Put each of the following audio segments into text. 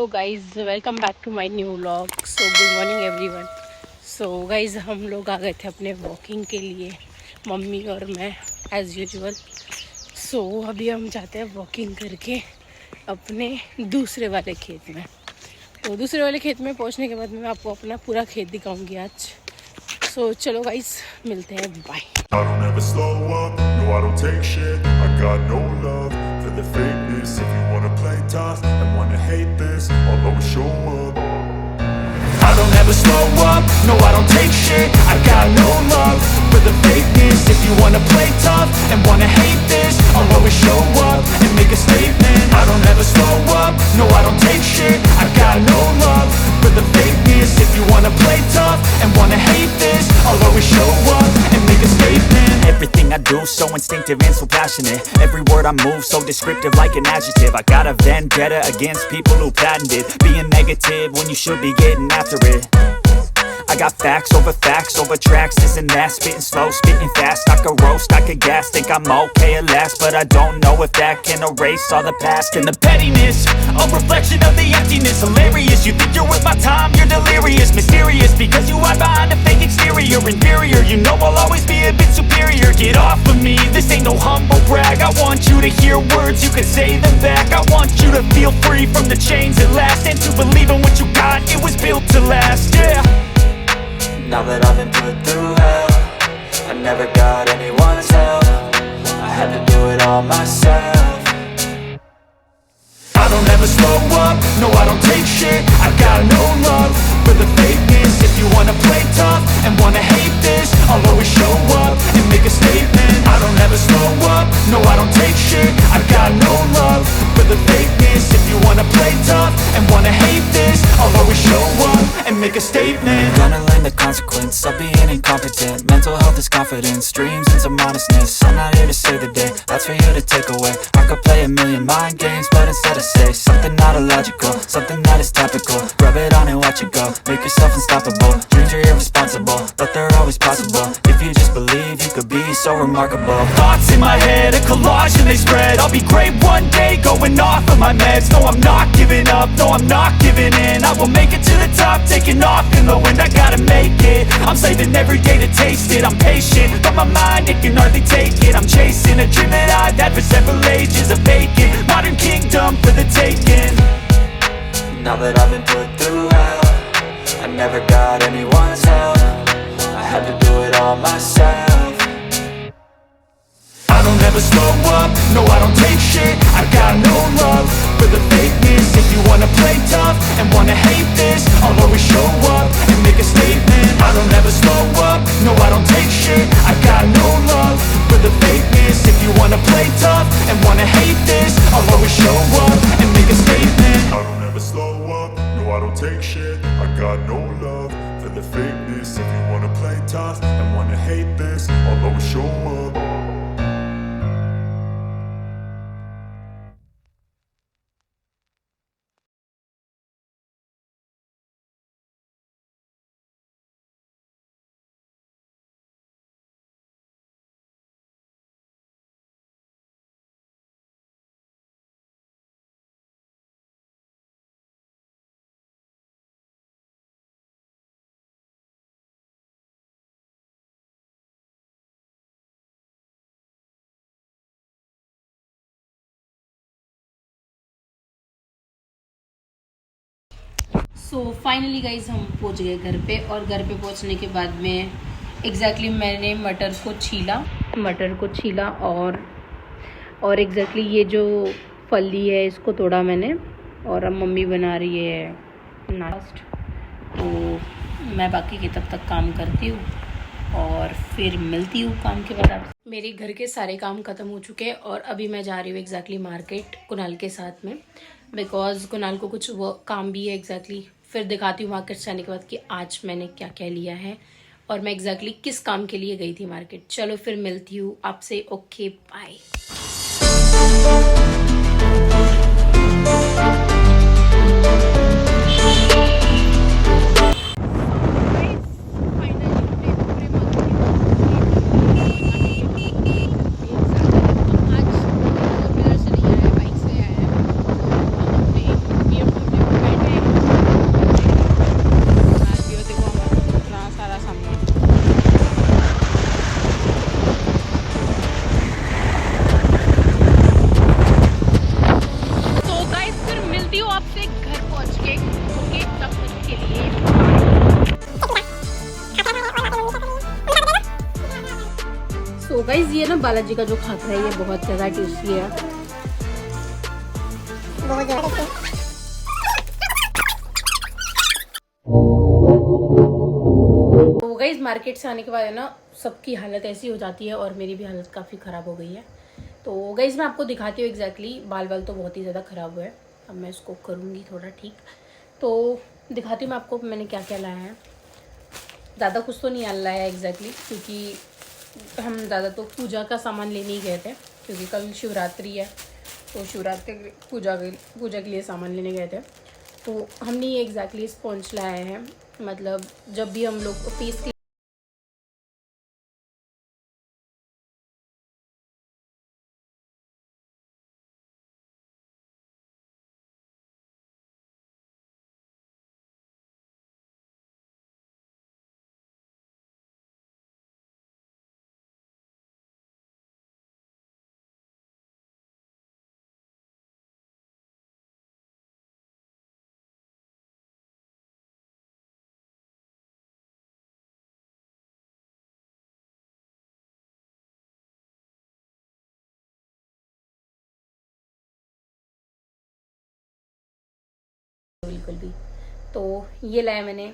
Hello guys, welcome back to my new vlog. So good morning everyone. So guys, हम लोग आ गए थे अपने वॉकिंग के लिए, मम्मी और मैं एज़ यूजुअल। सो अभी हम जाते हैं वॉकिंग करके अपने दूसरे वाले खेत में। तो दूसरे वाले खेत में पहुंचने के बाद मैं आपको अपना पूरा खेत दिखाऊंगी आज। सो चलो गाइस, मिलते हैं, bye. I don't ever slow up, no I don't take shit. I got no love for the fakeness. If you wanna play tough and wanna hate this, I'll always show up. I don't ever slow up, no I don't take shit. I got no love for the fakeness. If you wanna play tough and wanna hate this, I'll always show up and make a statement. I don't ever slow up, no I don't take shit. I got no love for the fakeness. If you wanna play tough and wanna hate this, I'll always show up and make a statement. Everything I do so instinctive and so passionate. Every word I move so descriptive like an adjective. I got a vendetta against people who patented being negative when you should be getting after it. I got facts over tracks, this and that. Spitting slow, spitting fast. I could roast, I could gas. Think I'm okay at last, but I don't know if that can erase all the past. And the pettiness, a reflection of the emptiness. Hilarious, you think you're worth my time, you're delirious. Mysterious, because you hide behind a fake exterior. Inferior, you know I'll always be a bit superior. Get off of me, this ain't no humble brag. I want you to hear words, you can say them back. I want you to feel free from the chains at last, and to believe in what you got, it was built to last, yeah. Now that I've been put through hell, I never got anyone's help. I had to do it all myself. I don't ever slow up, no I don't take shit. I got no love for the fakeness. If you wanna play tough and wanna hate this, I'll always show up and make a statement. I don't ever slow up, no I don't take shit. I got no love for the fakeness. If you wanna play tough and wanna hate this, I'll always show up and make a statement. Gonna learn the consequence of being incompetent. Mental health is confidence, dreams and some honestness. I'm not here to save the day, that's for you to take away. I could play a million mind games, but instead I say something not illogical, something that is topical. Rub it on and watch it go, make yourself unstoppable. Dreams are irresponsible, but they're always possible. If you just believe, you could be so remarkable. Thoughts in my head, a collage and they spread. I'll be great one day, going off of my meds. No, I'm not giving up, no, I'm not giving in. I will make it to the top, taking off in the wind. I gotta make it, I'm saving every day to taste it. I'm patient, but my mind, it can hardly take it. I'm chasing a dream that I've had for several ages. A vacant, modern kingdom for the taking. Now that I've been put through hell, I never got anyone's help. I had to do it all myself. I don't ever slow up, no I don't take shit. I got no love for the fakeness. If you wanna play tough and wanna hate this, I'll always show up and make a statement. I don't ever slow up, no I don't take shit. I got no love for the fakeness. If you wanna play tough and wanna hate this, I'll always show up and make a statement. I don't ever slow up, no I don't take shit. I got no love for the fakeness. If you wanna play tough and wanna hate this, I'll always show up. So finally guys, हम पहुंच गए घर पे। और घर पे पहुंचने के बाद में एग्जैक्टली मैंने मटर को छीला और एग्जैक्टली ये जो फली है इसको तोड़ा मैंने। और अब मम्मी बना रही है नाश्ता, तो मैं बाकी के तब तक काम करती हूँ और फिर मिलती हूँ काम के बाद आपसे। मेरे घर के सारे काम ख़त्म हो चुके हैं और अभी मैं जा रही हूँ एग्जैक्टली मार्केट कुणाल के साथ में, बिकॉज कुणाल को कुछ वो काम भी है एग्जैक्टली। फिर दिखाती हूँ मार्केट से आने के बाद कि आज मैंने क्या क्या लिया है और मैं एग्जैक्टली किस काम के लिए गई थी मार्केट। चलो फिर मिलती हूँ आपसे, ओके बाय। ना बालाजी का जो खाखरा है ये बहुत ज़्यादा टेस्टी है, बहुत ज़्यादा। तो गाइस मार्केट से आने के बाद है ना सबकी हालत ऐसी हो जाती है और मेरी भी हालत काफ़ी ख़राब हो गई है। तो गाइस मैं आपको दिखाती हूँ एग्जैक्टली, बाल तो बहुत ही ज़्यादा ख़राब हुआ है। अब मैं इसको करूँगी थोड़ा ठीक, तो दिखाती हूँ मैं आपको मैंने क्या क्या लाया है। ज़्यादा कुछ तो नहीं लाया है एग्जैक्टली, क्योंकि हम ज़्यादा तो पूजा का सामान लेने ही गए थे, क्योंकि कल शिवरात्रि है, तो शिवरात्रि पूजा के लिए सामान लेने गए थे। तो हमने ये एग्जैक्टली स्पॉन्ज लाया है, मतलब जब भी हम लोग फेस बिल्कुल भी। तो ये लाया मैंने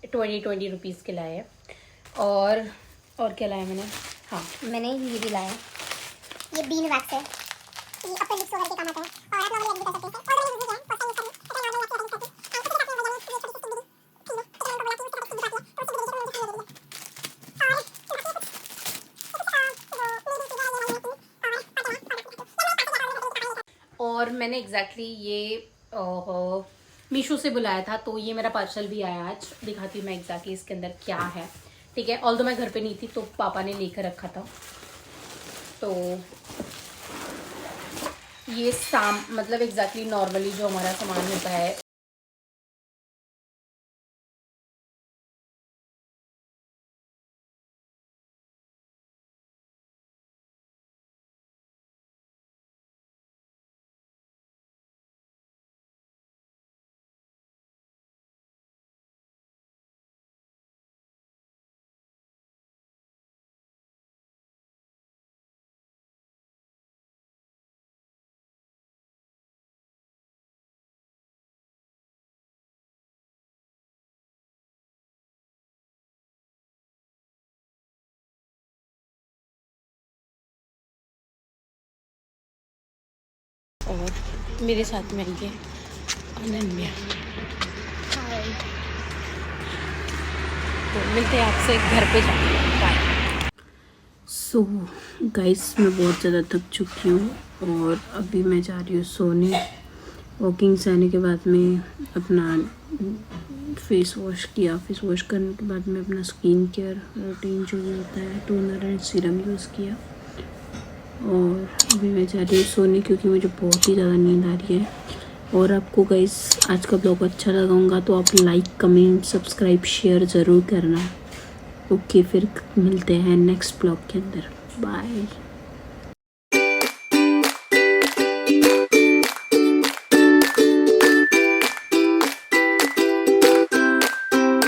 20 रुपीज़ के लाए हैं। और क्या लाया मैंने, हाँ मैंने ये भी लाया, ये बीन वैक्स है, ये अपने लिप्स वगैरह के काम आता है और आप नॉर्मली यूज कर सकते हैं। और मैंने यूज किया है और मैंने एग्जैक्टली ये मीशो से बुलाया था, तो ये मेरा पार्सल भी आया आज। दिखाती हूँ मैं एग्जैक्टली इसके अंदर क्या है, ठीक है। ऑल्दो मैं घर पे नहीं थी तो पापा ने लेकर रखा था। तो ये मतलब एग्जैक्टली नॉर्मली जो हमारा सामान होता है, और मेरे साथ में आइए अनन्या। तो मिलते हैं आपसे घर पे जाके, बाय। सो गाइस मैं बहुत ज़्यादा थक चुकी हूँ और अभी मैं जा रही हूँ सोने। वॉकिंग से आने के बाद में अपना फेस वॉश किया, फेस वॉश करने के बाद में अपना स्किन केयर रूटीन जो भी होता है, टोनर एंड सीरम यूज़ किया और अभी मैं जा रही हूँ सोने, क्योंकि मुझे बहुत ही ज़्यादा नींद आ रही है। और आपको गाइस आज का ब्लॉग अच्छा लगा होगा तो आप लाइक कमेंट सब्सक्राइब शेयर ज़रूर करना। ओके, फिर मिलते हैं नेक्स्ट ब्लॉग के अंदर, बाय।